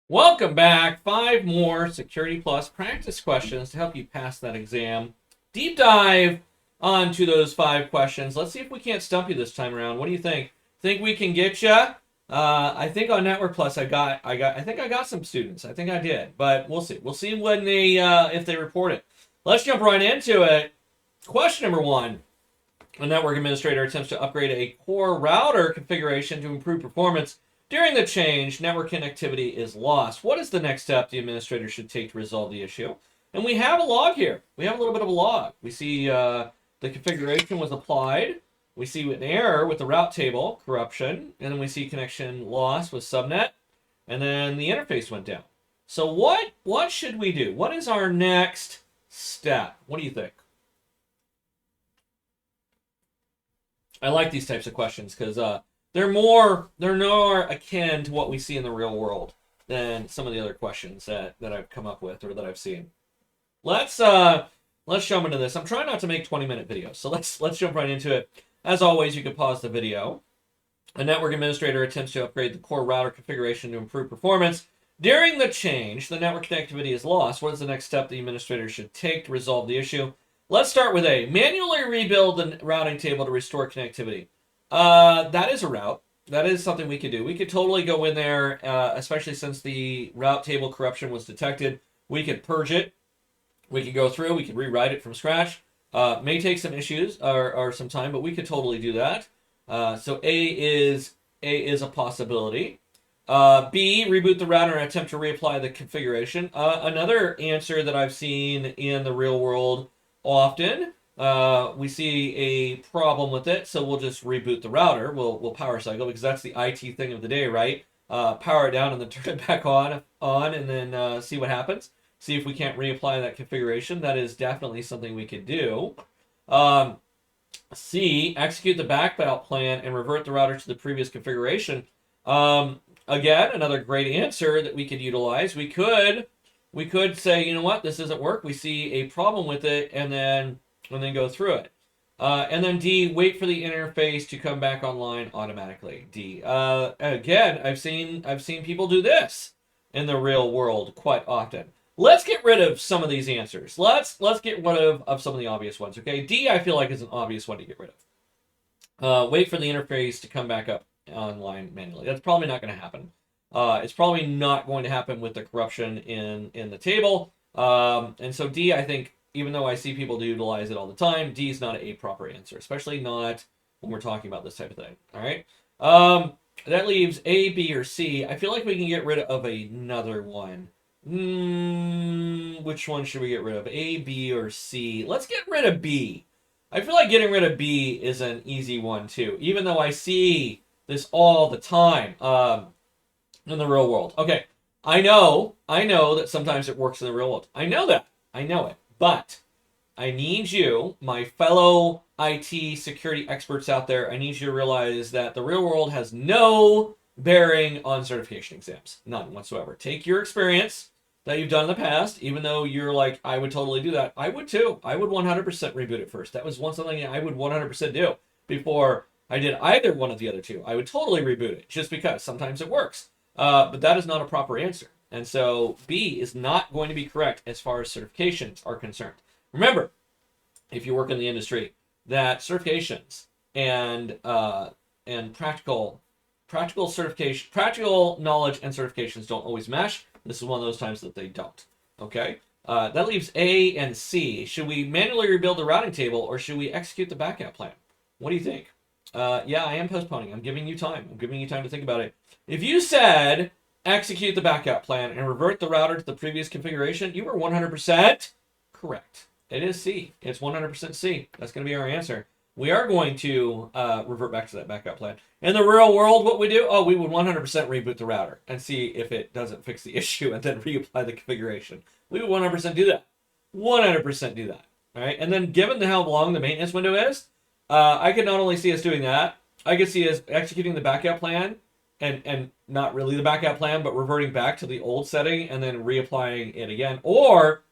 Welcome back. 5 more Security Plus practice questions to help you pass that exam. Deep dive onto those 5 questions. Let's see if we can't stump you this time around. What do you think? Think we can get you? I think on Network Plus I think I got some students. I think I did, but we'll see. We'll see when they if they report it. Let's jump right into it. Question number 1. A network administrator attempts to upgrade a core router configuration to improve performance. During the change, network connectivity is lost. What is the next step the administrator should take to resolve the issue? And we have a log here. We have a little bit of a log. We see the configuration was applied. We see an error with the route table, corruption. And then we see connection loss with subnet. And then the interface went down. So what should we do? What is our next step? What do you think? I like these types of questions because they're more akin to what we see in the real world than some of the other questions that I've come up with or that I've seen. Let's jump into this. I'm trying not to make 20-minute videos, so let's jump right into it. As always, you can pause the video. A network administrator attempts to upgrade the core router configuration to improve performance. During the change, the network connectivity is lost. What is the next step the administrator should take to resolve the issue? Let's start with A. Manually rebuild the routing table to restore connectivity. That is a route. That is something we could do. We could totally go in there, especially since the route table corruption was detected. We could purge it. We could go through. We could rewrite it from scratch. May take some issues or some time, but we could totally do that. So A is a possibility. B, reboot the router and attempt to reapply the configuration. Another answer that I've seen in the real world often. We see a problem with it, so we'll just reboot the router. We'll power cycle because that's the IT thing of the day, right? Power it down and then turn it back on and then see what happens. See if we can't reapply that configuration. That is definitely something we could do. C, execute the backup plan and revert the router to the previous configuration. Again, another great answer that we could utilize. We could say, you know what, this doesn't work. We see a problem with it, and then go through it. And then D, wait for the interface to come back online automatically. D. Again, I've seen people do this in the real world quite often. Let's get rid of some of these answers. Let's get rid of some of the obvious ones. Okay, D I feel like is an obvious one to get rid of. Wait for the interface to come back up online manually. That's probably not going to happen. It's probably not going to happen with the corruption in the table. And so D, I think, even though I see people utilize it all the time, D is not a proper answer, especially not when we're talking about this type of thing. All right. That leaves A, B, or C. I feel like we can get rid of another one. Which one should we get rid of? A, B, or C? Let's get rid of B. I feel like getting rid of B is an easy one too, even though I see this all the time in the real world. Okay, I know that sometimes it works in the real world. I know that. I know it. But I need you, my fellow IT security experts out there, I need you to realize that the real world has no bearing on certification exams. None whatsoever. Take your experience that you've done in the past, even though you're like, I would totally do that. I would too. I would 100% reboot it first. That was something I would 100% do before I did either one of the other two. I would totally reboot it just because sometimes it works. But that is not a proper answer. And so B is not going to be correct as far as certifications are concerned. Remember, if you work in the industry, that certifications and practical certification, practical knowledge and certifications don't always mesh. This is one of those times that they don't. Okay, that leaves A and C. Should we manually rebuild the routing table or should we execute the backup plan? What do you think? Yeah, I am postponing. I'm giving you time. I'm giving you time to think about it. If you said execute the backup plan and revert the router to the previous configuration, you were 100% correct. It is C. It's 100% C. That's going to be our answer. We are going to revert back to that backup plan. In the real world, what we do? Oh, we would 100% reboot the router and see if it doesn't fix the issue and then reapply the configuration. We would 100% do that. 100% do that. All right. And then given how long the maintenance window is, I could not only see us doing that, I could see us executing the backup plan and not really the backup plan, but reverting back to the old setting and then reapplying it again. Or,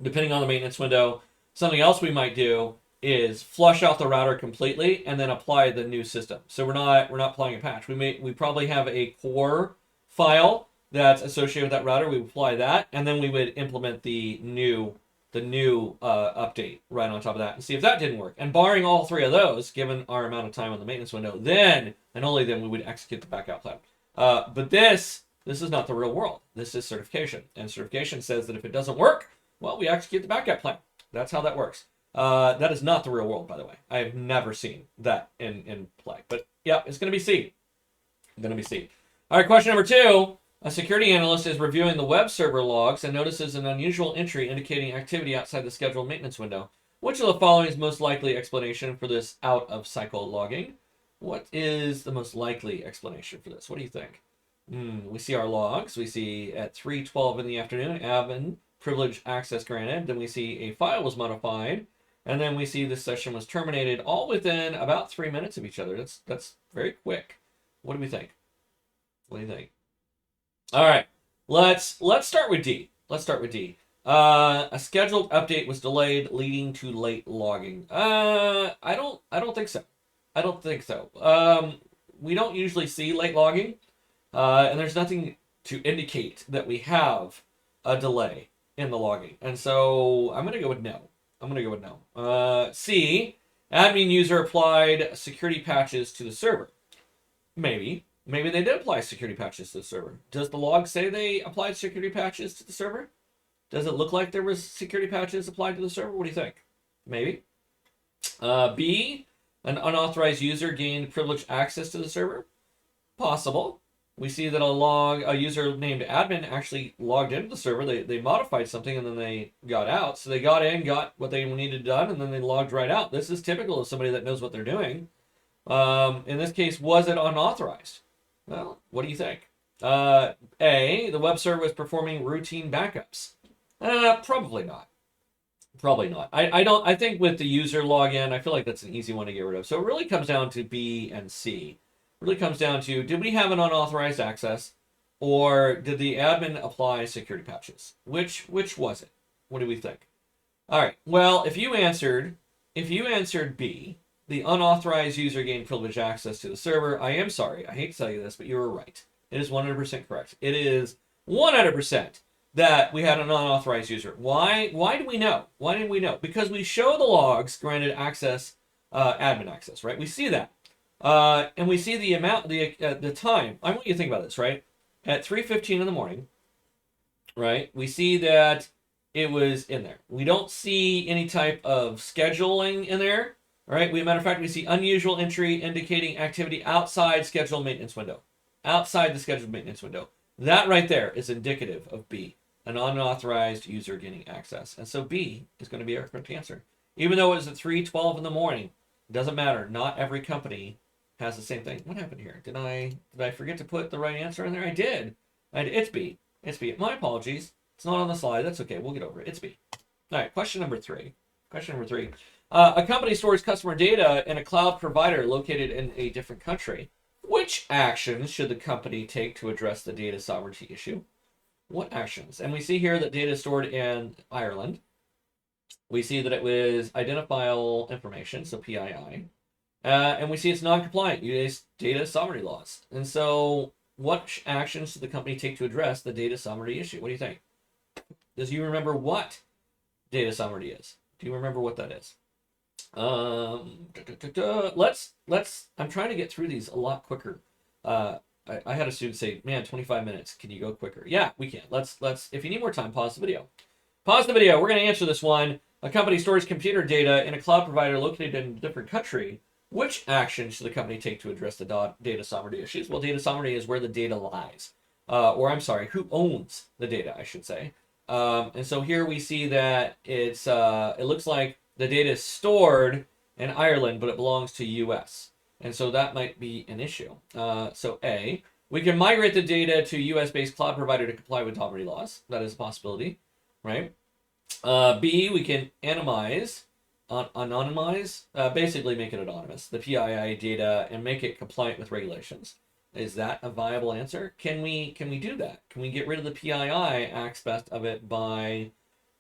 depending on the maintenance window, something else we might do is flush out the router completely and then apply the new system. So we're not applying a patch. We probably have a core file that's associated with that router. We would apply that, and then we would implement the new update right on top of that and see if that didn't work. And barring all three of those, given our amount of time on the maintenance window, then and only then we would execute the backup plan. But this is not the real world. This is certification, and certification says that if it doesn't work, well, we execute the backup plan. That's how that works. That is not the real world, by the way. I have never seen that in play. But yeah, it's going to be C. All right, question number 2. A security analyst is reviewing the web server logs and notices an unusual entry indicating activity outside the scheduled maintenance window. Which of the following is most likely explanation for this out-of-cycle logging? What is the most likely explanation for this? What do you think? We see our logs. We see at 3:12 in the afternoon, admin privilege access granted. Then we see a file was modified. And then we see this session was terminated, all within about 3 minutes of each other. That's very quick. What do we think? What do you think? All right, let's start with D. A scheduled update was delayed, leading to late logging. I don't think so. We don't usually see late logging, and there's nothing to indicate that we have a delay in the logging. And so I'm gonna go with no. C. Admin user applied security patches to the server. Maybe they did apply security patches to the server. Does the log say they applied security patches to the server? Does it look like there was security patches applied to the server? What do you think? Maybe. B. An unauthorized user gained privileged access to the server. Possible. We see that a user named admin actually logged into the server. They modified something and then they got out. So they got in, got what they needed done, and then they logged right out. This is typical of somebody that knows what they're doing. In this case, was it unauthorized? Well, what do you think? A, the web server was performing routine backups. Probably not. I think with the user login, I feel like that's an easy one to get rid of. So it really comes down to B and C. It really comes down to, did we have an unauthorized access, or did the admin apply security patches? Which was it? What do we think? All right. Well, if you answered B, the unauthorized user gained privileged access to the server, I am sorry, I hate to tell you this, but you were right. It is 100% correct. It is 100% that we had an unauthorized user. Why do we know? Why did we know? Because we show the logs granted access, admin access, right? We see that. And we see the amount, the time. I want you to think about this, right? At 3:15 in the morning, right? We see that it was in there. We don't see any type of scheduling in there. All right. Matter of fact, we see unusual entry indicating activity outside scheduled maintenance window. Outside the scheduled maintenance window. That right there is indicative of B, an unauthorized user gaining access. And so B is going to be our correct answer. Even though it was at 3:12 in the morning, it doesn't matter. Not every company has the same thing. What happened here? Did I forget to put the right answer in there? I did. It's B. My apologies. It's not on the slide. That's okay. We'll get over it. It's B. All right. Question number 3. A company stores customer data in a cloud provider located in a different country. Which actions should the company take to address the data sovereignty issue? What actions? And we see here that data is stored in Ireland. We see that it was identifiable information, so PII. And we see it's non-compliant, U.S. data sovereignty laws. And so what actions should the company take to address the data sovereignty issue? What do you think? Does you remember what data sovereignty is? Do you remember what that is? Let's. I'm trying to get through these a lot quicker. I had a student say, "Man, 25 minutes. Can you go quicker?" Yeah, we can. Let's. If you need more time, pause the video. Pause the video. We're going to answer this one. A company stores computer data in a cloud provider located in a different country. Which action should the company take to address the data sovereignty issues? Well, data sovereignty is where the data lies, or I'm sorry, who owns the data, I should say. And so here we see that it's. It looks like the data is stored in Ireland, but it belongs to U.S. And so that might be an issue. So A, we can migrate the data to U.S.-based cloud provider to comply with sovereignty laws. That is a possibility, right? B, we can anonymize, basically make it anonymous, the PII data, and make it compliant with regulations. Is that a viable answer? Can we do that? Can we get rid of the PII aspect of it by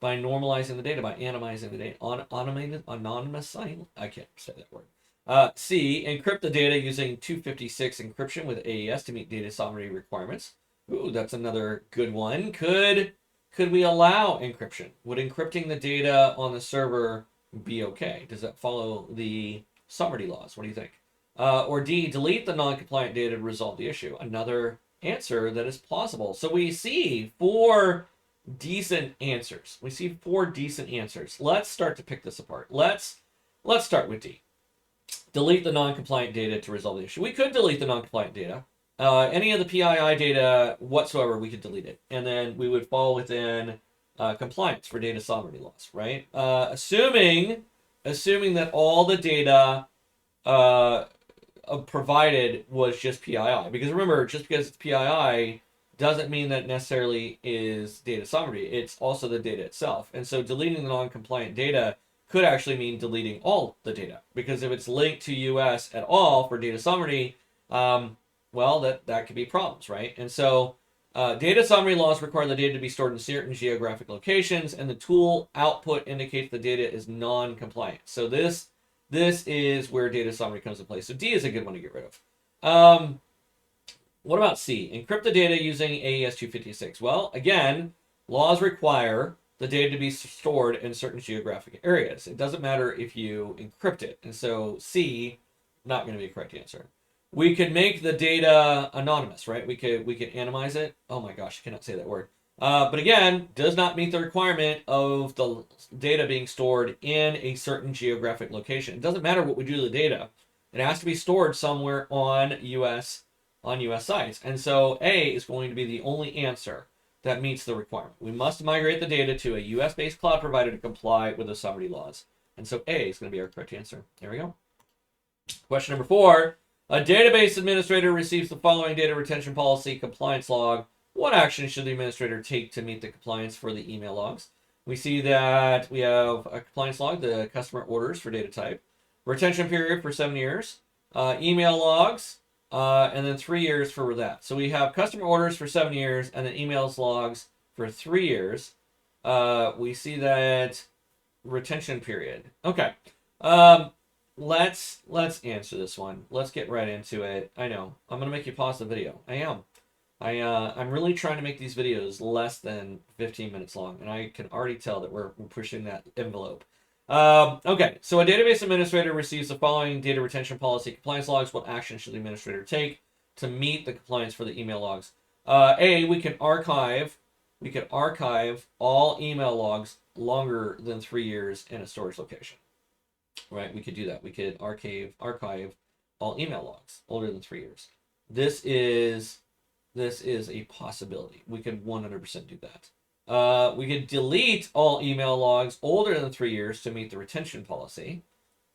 normalizing the data, by anonymizing the data, anonymizing? I can't say that word. C, encrypt the data using 256 encryption with AES to meet data sovereignty requirements. Ooh, that's another good one. Could we allow encryption? Would encrypting the data on the server be okay? Does that follow the sovereignty laws? What do you think? Or D, delete the non-compliant data to resolve the issue. Another answer that is plausible. So we see four decent answers. We see four decent answers. Let's start to pick this apart. Let's start with D. Delete the non-compliant data to resolve the issue. We could delete the non-compliant data. Any of the PII data whatsoever, we could delete it. And then we would fall within compliance for data sovereignty laws, right? Assuming that all the data provided was just PII. Because remember, just because it's PII doesn't mean that necessarily is data sovereignty. It's also the data itself. And so deleting the non-compliant data could actually mean deleting all the data. Because if it's linked to US at all for data sovereignty, well, that could be problems, right? And so data sovereignty laws require the data to be stored in certain geographic locations, and the tool output indicates the data is non-compliant. So this is where data sovereignty comes into play. So D is a good one to get rid of. What about C? Encrypt the data using AES 256. Well, again, laws require the data to be stored in certain geographic areas. It doesn't matter if you encrypt it. And so C, not going to be a correct answer. We could make the data anonymous, right? We could anonymize it. Oh my gosh, I cannot say that word. But again, does not meet the requirement of the data being stored in a certain geographic location. It doesn't matter what we do to the data. It has to be stored somewhere on US sites. And so A is going to be the only answer that meets the requirement. We must migrate the data to a US-based cloud provider to comply with the sovereignty laws. And so A is going to be our correct answer. There we go. Question number 4. A database administrator receives the following data retention policy compliance log. What action should the administrator take to meet the compliance for the email logs? We see that we have a compliance log, the customer orders for data type, retention period for 7 years, email logs, and then 3 years for that. So we have customer orders for 7 years and then emails logs for 3 years. We see that retention period. Okay. Let's answer this one. Let's get right into it. I know I'm gonna make you pause the video. I am. I'm really trying to make these videos less than 15 minutes long, and I can already tell that we're pushing that envelope. Okay, so a database administrator receives the following data retention policy compliance logs. What action should the administrator take to meet the compliance for the email logs? A, we can archive all email logs longer than 3 years in a storage location. Right, we could do that. We could archive all email logs older than 3 years. This is a possibility. We could 100% do that. We could delete all email logs older than 3 years to meet the retention policy.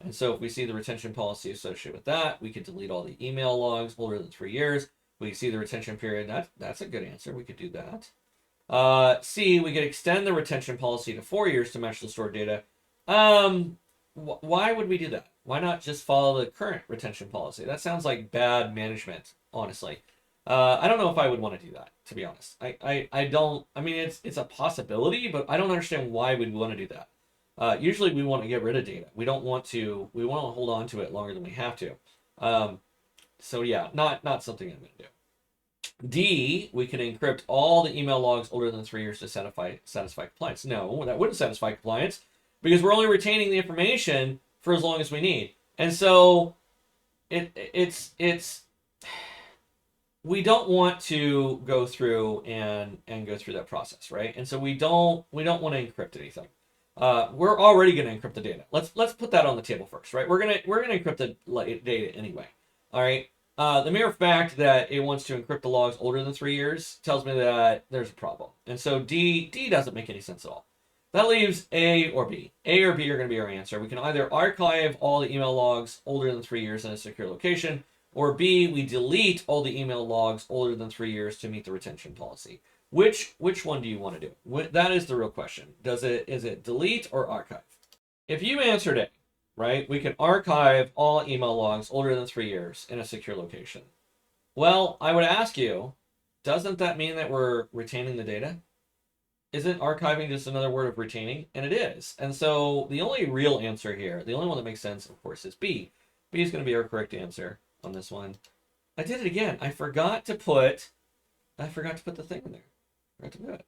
And so if we see the retention policy associated with that, we could delete all the email logs older than 3 years. We see the retention period. That's a good answer. We could do that. C, we could extend the retention policy to 4 years to match the stored data. Why would we do that? Why not just follow the current retention policy? That sounds like bad management, honestly. I don't know if I would want to do that, to be honest. I don't. I mean, it's a possibility, but I don't understand why we'd want to do that. Usually, we want to get rid of data. We don't want to. We want to hold on to it longer than we have to. So yeah, not something I'm going to do. D, we can encrypt all the email logs older than 3 years to satisfy compliance. No, that wouldn't satisfy compliance because we're only retaining the information for as long as we need. And so it's we don't want to go through and go through that process, right? And so we don't want to encrypt anything. We're already going to encrypt the data. Let's put that on the table first, right? We're gonna encrypt the data anyway. All right. The mere fact that it wants to encrypt the logs older than 3 years tells me that there's a problem. And so D doesn't make any sense at all. That leaves A or B. A or B are going to be our answer. We can either archive all the email logs older than 3 years in a secure location, or B, we delete all the email logs older than 3 years to meet the retention policy. Which one do you want to do? That is the real question. Is it delete or archive? If you answered A, right, we can archive all email logs older than 3 years in a secure location. Well, I would ask you, doesn't that mean that we're retaining the data? Isn't archiving just another word of retaining? And it is. And so the only real answer here, the only one that makes sense, of course, is B. B is going to be our correct answer on this one. I did it again. I forgot to put I forgot to put the thing in there. Forgot to do it.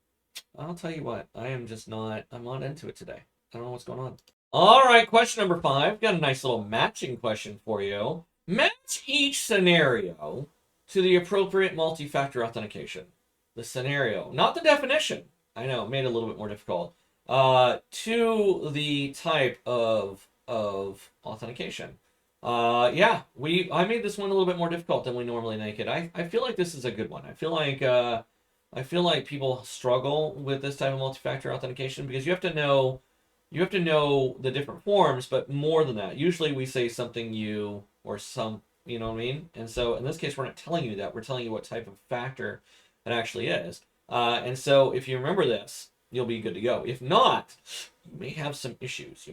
I'll tell you what, I'm not into it today. I don't know what's going on. All right, question number 5. Got a nice little matching question for you. Match each scenario to the appropriate multi-factor authentication. The scenario, not the definition. I know, made it a little bit more difficult. To the type of authentication. Yeah, I made this one a little bit more difficult than we normally make it. I feel like this is a good one. I feel like people struggle with this type of multi-factor authentication because you have to know the different forms, but more than that. Usually we say something you or some, you know what I mean? And so in this case, we're not telling you that. We're telling you what type of factor it actually is. And so if you remember this, you'll be good to go. If not, you may have some issues.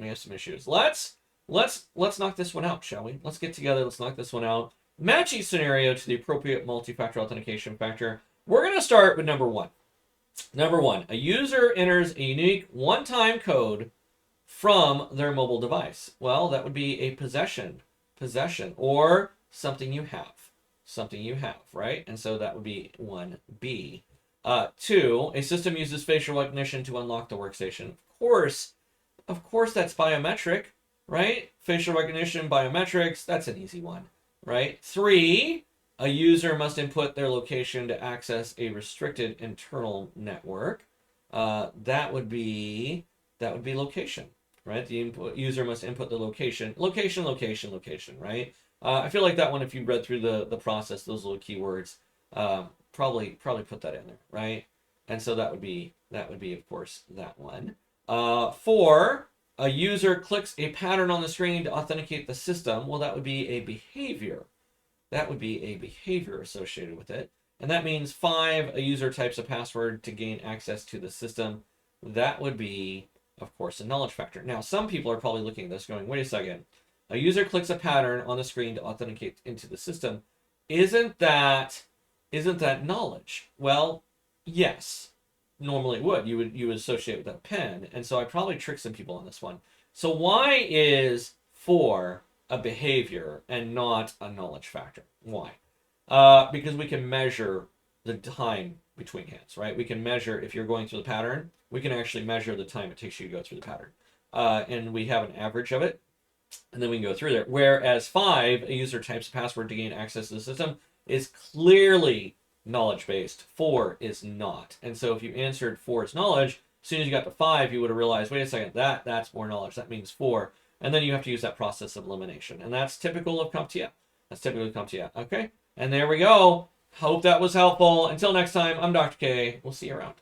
Let's knock this one out, shall we? Let's get together. Let's knock this one out. Match each scenario to the appropriate multi-factor authentication factor. We're going to start with number 1. Number 1, a user enters a unique one-time code from their mobile device. Well, that would be a possession, or something you have, right? And so that would be 1B. 2, a system uses facial recognition to unlock the workstation. Of course, that's biometric, right? Facial recognition, biometrics, that's an easy one, right? 3, a user must input their location to access a restricted internal network. That would be location, right? The user must input the location, right? I feel like that one, if you read through the process, those little keywords, probably put that in there, right? And so that would be of course that one. 4, a user clicks a pattern on the screen to authenticate the system. Well, that would be a behavior. That would be a behavior associated with it. And that means 5, a user types a password to gain access to the system. That would be, of course, a knowledge factor. Now, some people are probably looking at this going, wait a second. A user clicks a pattern on the screen to authenticate into the system. Isn't that knowledge? Well, yes. Normally it would. You would associate with a pen. And so I probably tricked some people on this one. So why is 4 a behavior and not a knowledge factor? Why? Because we can measure the time between hands, right? We can measure, if you're going through the pattern, we can actually measure the time it takes you to go through the pattern. And we have an average of it, and then we can go through there. Whereas 5, a user types a password to gain access to the system, is clearly knowledge-based. 4 is not. And so if you answered 4 is knowledge, as soon as you got to 5, you would have realized, wait a second, that's more knowledge. That means 4. And then you have to use that process of elimination. And that's typical of CompTIA. Okay? And there we go. Hope that was helpful. Until next time, I'm Dr. K. We'll see you around.